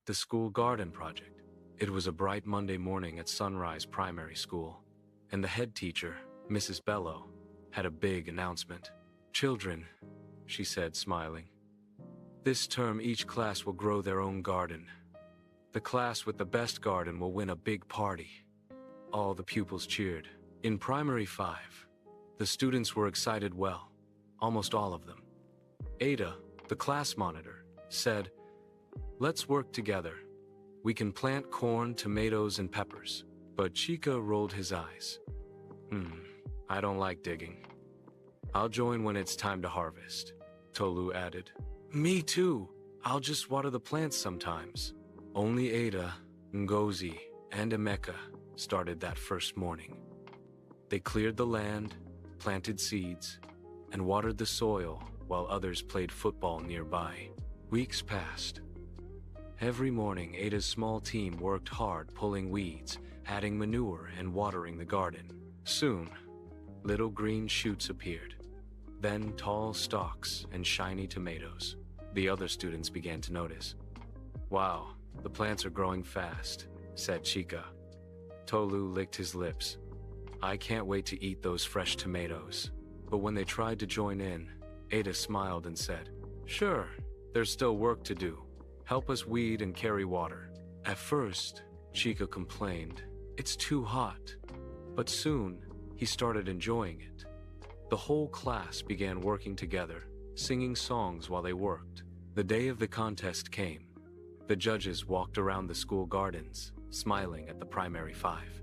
The school garden project. It was a bright Monday morning at Sunrise Primary School, and the head teacher, Mrs. Bello, had a big announcement. "Children," she said, smiling, "this term each class will grow their own garden. The class with the best garden will win a big party." All the pupils cheered. In Primary 5, the students were excited almost all of them. Ada, the class monitor, said, "Let's work together. We can plant corn, tomatoes, and peppers." But Chica rolled his eyes. I don't like digging. "I'll join when it's time to harvest," Tolu added. "Me too. I'll just water the plants sometimes." Only Ada, Ngozi, and Emeka started that first morning. They cleared the land, planted seeds, and watered the soil while others played football nearby. Weeks passed. Every morning, Ada's small team worked hard pulling weeds, adding manure, and watering the garden. Soon, little green shoots appeared, then tall stalks and shiny tomatoes. The other students began to notice. "Wow, the plants are growing fast," said Chica. Tolu licked his lips. "I can't wait to eat those fresh tomatoes." But when they tried to join in, Ada smiled and said, "Sure, there's still work to do. Help us weed and carry water." At first, Chica complained, "It's too hot." But soon, he started enjoying it. The whole class began working together, singing songs while they worked. The day of the contest came. The judges walked around the school gardens, smiling at the Primary 5.